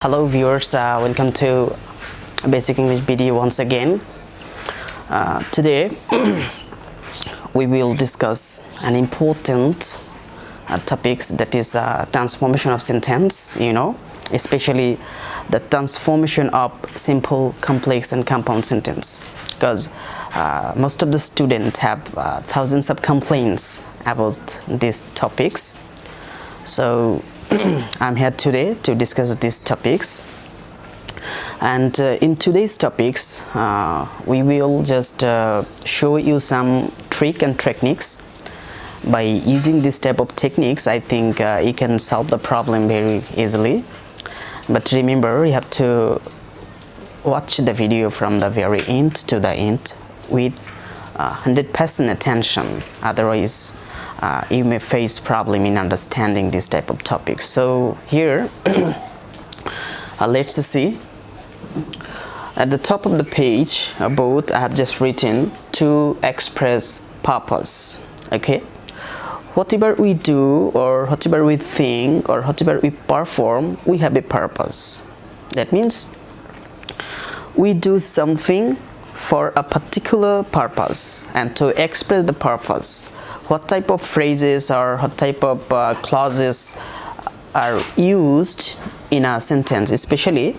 Hello viewers, welcome to Basic English video once again. Today we will discuss an important topics, that is transformation of sentence, especially the transformation of simple, complex and compound sentence, because most of the students have thousands of complaints about these topics. So I'm here today to discuss these topics, and in today's topics we will just show you some trick and techniques. By using this type of techniques, I think you can solve the problem very easily. But remember, you have to watch the video from the very end to the end with 100% attention, otherwise you may face problem in understanding this type of topics. So here let's see, at the top of the page about I have just written to express purpose. Okay, whatever we do or whatever we think or whatever we perform, we have a purpose. That means we do something for a particular purpose, and to express the purpose, what type of phrases or what type of clauses are used in a sentence, especially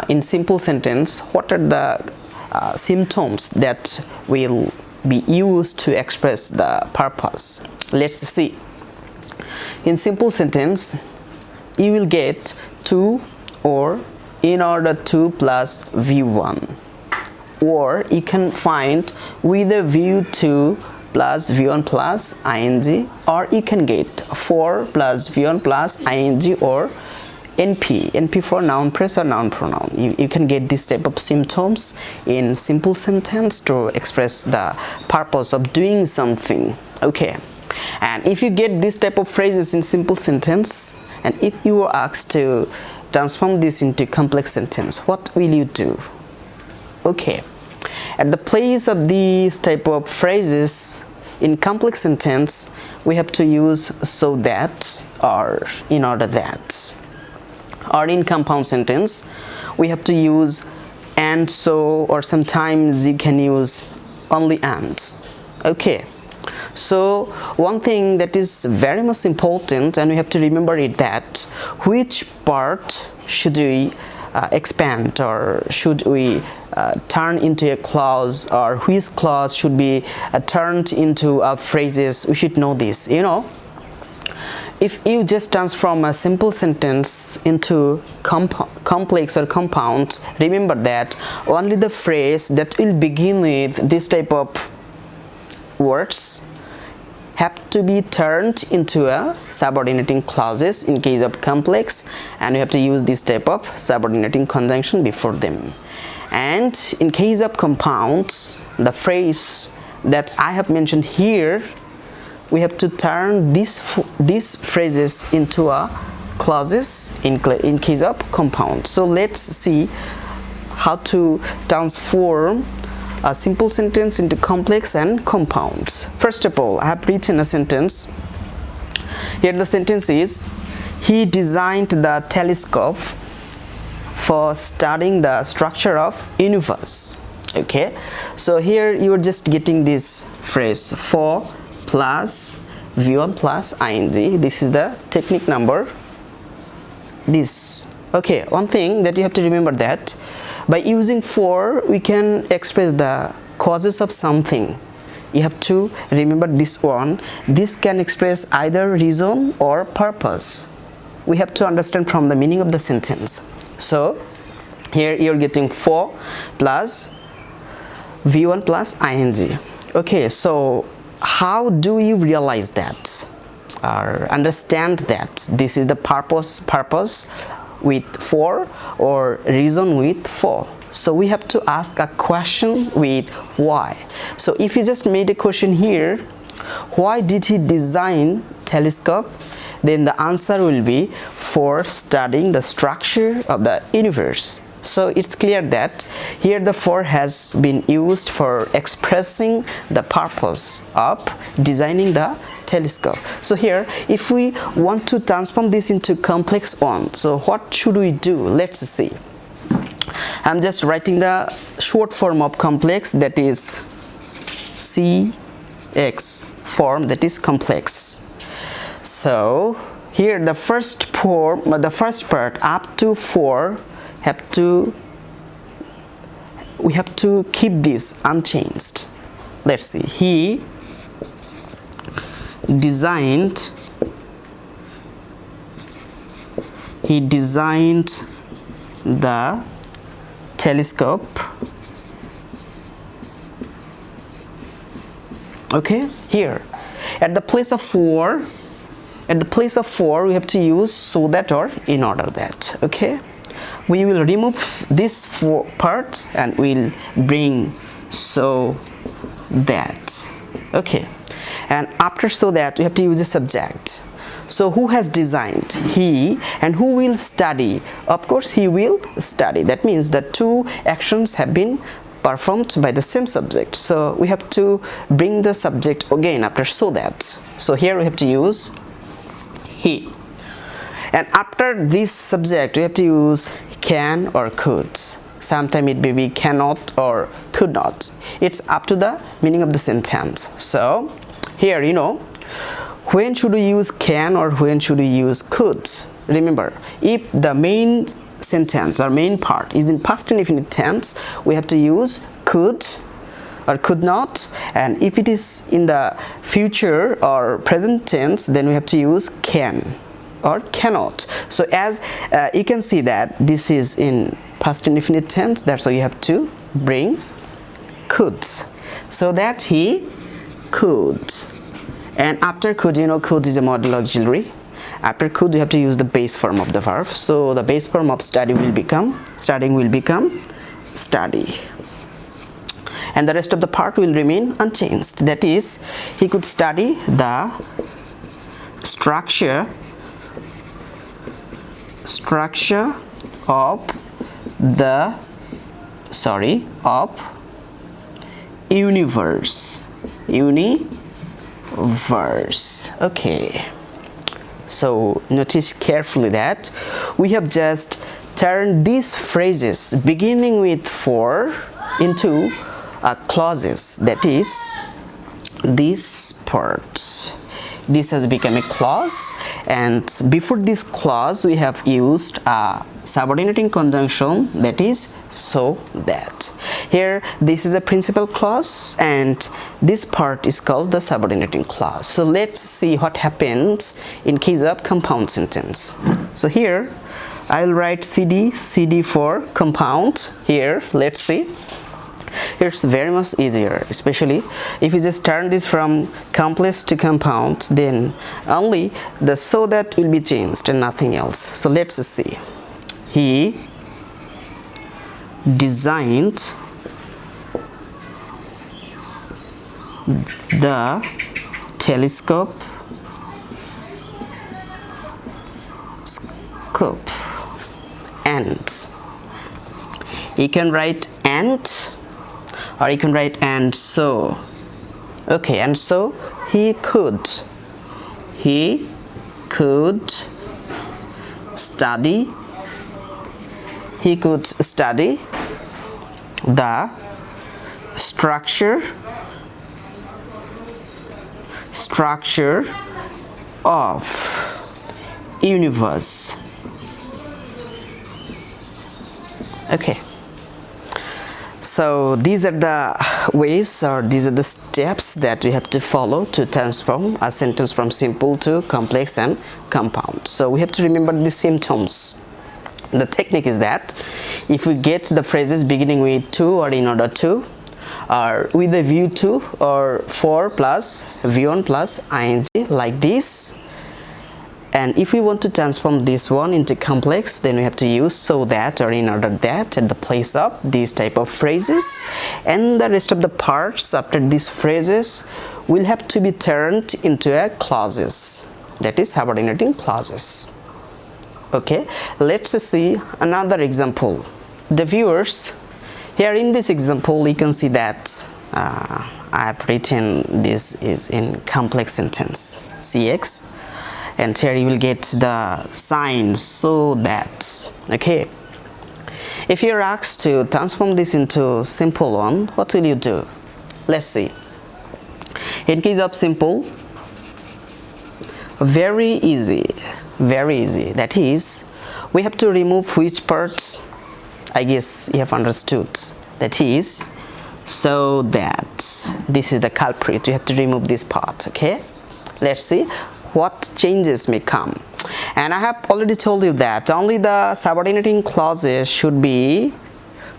in simple sentence, what are the symptoms that will be used to express the purpose. Let's see. In simple sentence, you will get to or in order to plus v1, or you can find with a view to plus v1 plus ing, or you can get for plus v1 plus ing or np for noun phrase or noun pronoun. You can get this type of symptoms in simple sentence to express the purpose of doing something. Okay, and if you get this type of phrases in simple sentence, and if you are asked to transform this into complex sentence, what will you do? Okay, at the place of these type of phrases in complex sentence, we have to use so that or in order that. Or in compound sentence, we have to use and so, or sometimes you can use only and. Okay, so one thing that is very much important, and we have to remember it, that which part should we expand, or should we turn into a clause, or which clause should be turned into phrases. We should know this. If you just transform a simple sentence into complex or compound, remember that only the phrase that will begin with this type of words have to be turned into a subordinating clauses in case of complex, and you have to use this type of subordinating conjunction before them. And in case of compound, the phrase that I have mentioned here, we have to turn these phrases into a clauses in case of compound. So let's see how to transform a simple sentence into complex and compounds. First of all, I have written a sentence. Here the sentence is, he designed the telescope for studying the structure of universe. Okay, so here you are just getting this phrase, for plus v1 plus ing. This is the technique number this. Okay, one thing that you have to remember, that by using for, we can express the causes of something. You have to remember this one. This can express either reason or purpose. We have to understand from the meaning of the sentence. So here you're getting for plus v1 plus ing. Okay, so how do you realize that or understand that this is the purpose with for or reason with for? So we have to ask a question with why. So if you just made a question here, why did he design telescope, then the answer will be for studying the structure of the universe. So it's clear that here the for has been used for expressing the purpose of designing the telescope. So here, if we want to transform this into complex one, so what should we do? Let's see. I'm just writing the short form of complex, that is CX form, that is complex. So here the first form, the first part up to 4 we have to keep this unchanged. Let's see. He designed the telescope. Okay, here at the place of 4 we have to use so that or in order that. Okay, we will remove this 4 parts and we'll bring so that. Okay, and after so that we have to use a subject. So who has designed? He. And who will study? Of course he will study. That means the 2 actions have been performed by the same subject, so we have to bring the subject again after so that. So here we have to use he, and after this subject we have to use can or could. Sometimes it may be cannot or could not. It's up to the meaning of the sentence. So here, you know, when should we use can or when should we use could? Remember, if the main sentence or main part is in past indefinite tense, we have to use could or could not, and if it is in the future or present tense, then we have to use can or cannot. So as you can see that this is in past indefinite tense, that's why you have to bring could, so that he could. And after could, you know, could is a modal auxiliary. After could, you have to use the base form of the verb. So the base form of studying will become study, and the rest of the part will remain unchanged. That is, he could study the structure of the universe. Okay, so notice carefully that we have just turned these phrases beginning with for into clauses. That is, this part, this has become a clause, and before this clause we have used a subordinating conjunction, that is so that. Here this is a principal clause and this part is called the subordinating clause. So let's see what happens in case of compound sentence. So here I'll write CD for compound. Here let's see, it's very much easier, especially if you just turn this from complex to compound, then only the so that will be changed and nothing else. So let's see. He designed the telescope and you can write and, or you can write and so. Okay, and so he could study the structure of universe. Okay, so these are the ways, or these are the steps that we have to follow to transform a sentence from simple to complex and compound. So we have to remember the symptoms. The technique is that if we get the phrases beginning with to or in order to, or with a view to, or for plus v1 plus ing, like this, and if we want to transform this one into complex, then we have to use so that or in order that at the place of these type of phrases, and the rest of the parts after these phrases will have to be turned into a clauses, that is subordinating clauses. Okay, let's see another example. The viewers, here in this example you can see that I have written this is in complex sentence cx, and here you will get the sign so that. Okay, if you're asked to transform this into simple one, what will you do? Let's see. In case of simple, very easy, that is, we have to remove which part? I guess you have understood, that is, so that this is the culprit, you have to remove this part. Okay, let's see what changes may come. And I have already told you that only the subordinating clauses should be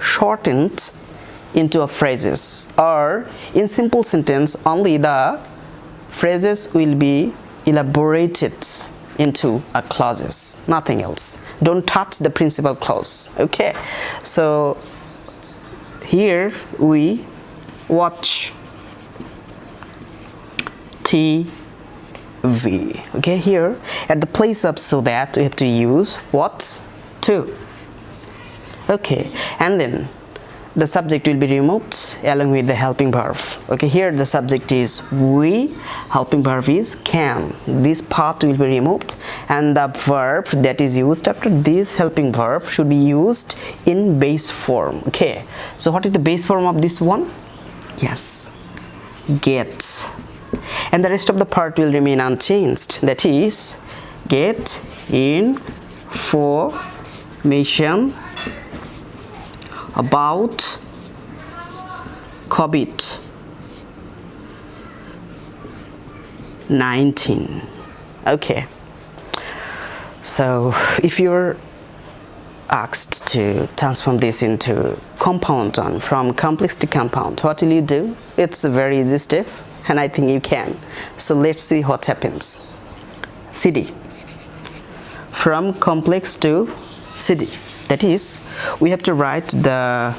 shortened into a phrases, or in simple sentence only the phrases will be elaborated into a clauses, nothing else. Don't touch the principal clause. Okay, so here we watch TV. Okay, here at the place of so that we have to use what? To. Okay, and then the subject will be removed along with the helping verb. Okay, here the subject is we, helping verb is can. This part will be removed, and the verb that is used after this helping verb should be used in base form. Okay, so what is the base form of this one? Yes, get. And the rest of the part will remain unchanged, that is, get information about COVID-19. Okay, so if you're asked to transform this into compound one, from complex to compound, what will you do? It's a very easy step, and I think you can. So let's see what happens. CD, from complex to CD, that is, we have to write the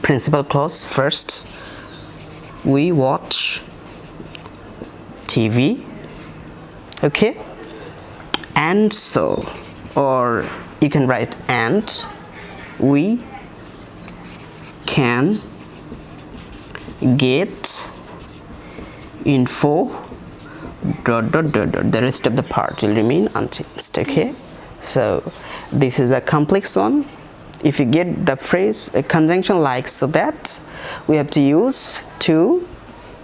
principal clause first. We watch TV. Okay, and so, or you can write and we can get info ... The rest of the part will remain unchanged. Okay, so this is a complex one. If you get the phrase a conjunction like so that, we have to use to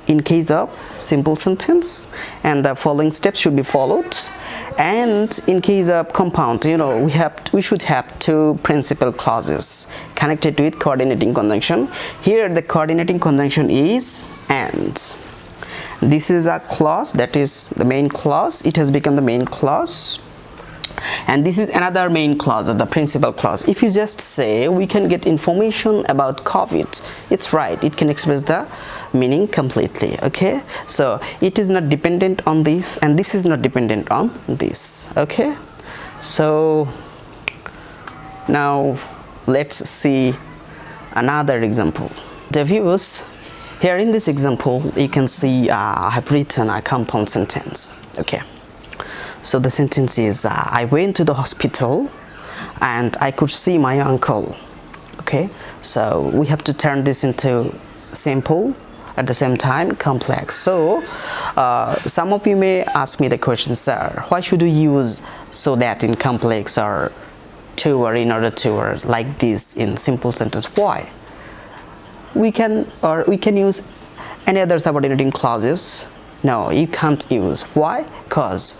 in case of simple sentence, and the following steps should be followed. And in case of compound, you know, we should have two principal clauses connected with coordinating conjunction. Here the coordinating conjunction is and. This is a clause, that is the main clause. It has become the main clause, and this is another main clause, or the principal clause. If you just say we can get information about COVID, it's right, it can express the meaning completely. Okay, so it is not dependent on this, and this is not dependent on this. Okay, so now let's see another example. The viewers, here in this example, you can see I have written a compound sentence. Okay, so the sentence is I went to the hospital and I could see my uncle. Okay, so we have to turn this into simple at the same time complex. So some of you may ask me the question, sir, why should we use so that in complex, or to, or in order to, or like this in simple sentence? Why? We can use any other subordinating clauses. No, you can't use. Why? Because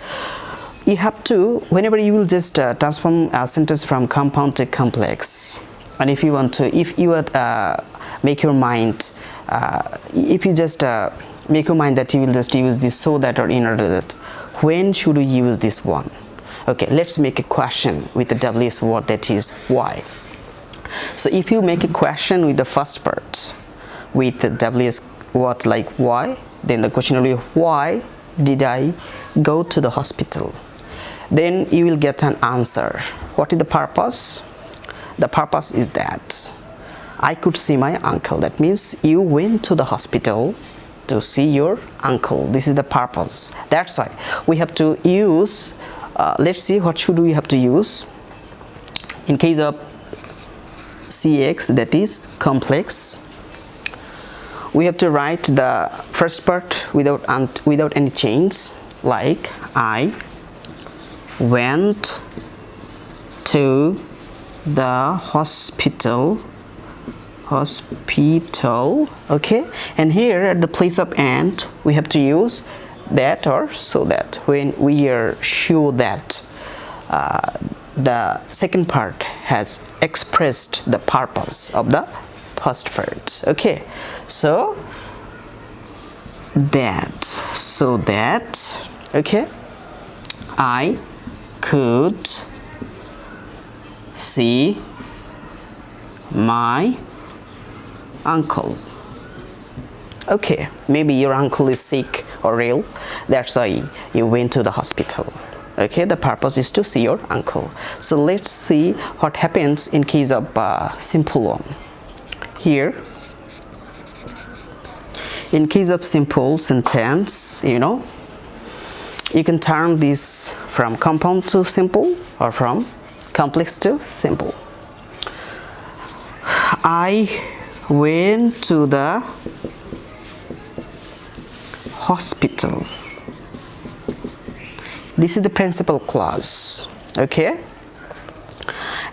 you have to, whenever you will just transform a sentence from compound to complex, and if you want to, if you would make your mind, if you just make your mind that you will just use this so that or in order that, when should we use this one? Okay, let's make a question with the WS word, that is why. So if you make a question with the first part with the WS word like why, then the question will be why did I go to the hospital? Then you will get an answer. What is the purpose? The purpose is that I could see my uncle. That means you went to the hospital to see your uncle. This is the purpose. That's why we have to use, let's see what should we have to use in case of CX, that is complex. we have to write the first part without any change, like I went to the hospital. Okay, and here at the place of and we have to use that or so that when we are sure that the second part has expressed the purpose of the first words. Okay, so that okay, I could see my uncle. Okay, maybe your uncle is sick or ill, that's why you went to the hospital. Okay, the purpose is to see your uncle. So let's see what happens in case of simple one. Here, in case of simple sentence, you can turn this from compound to simple or from complex to simple. I went to the hospital. This is the principal clause, okay,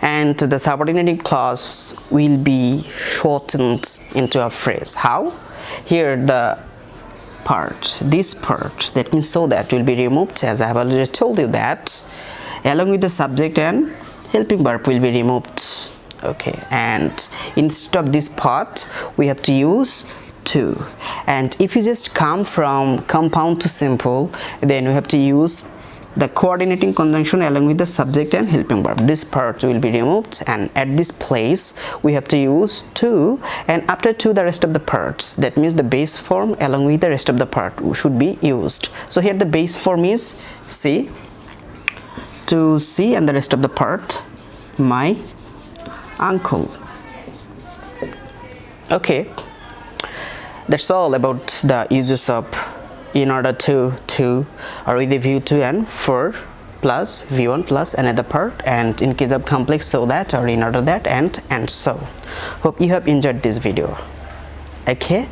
and the subordinating clause will be shortened into a phrase. How? Here this part, that means so that, will be removed, as I have already told you that, along with the subject and helping verb will be removed. Okay, and instead of this part we have to use to, and if you just come from compound to simple, then we have to use the coordinating conjunction along with the subject and helping verb. This part will be removed, and at this place we have to use to, and after to the rest of the parts, that means the base form along with the rest of the part should be used. So here the base form is see, to see, and the rest of the part my uncle. Okay, that's all about the uses of in order to, or with a view to, and for plus v1 plus another part, and in case of complex so that, or in order that, and so. Hope you have enjoyed this video. Okay.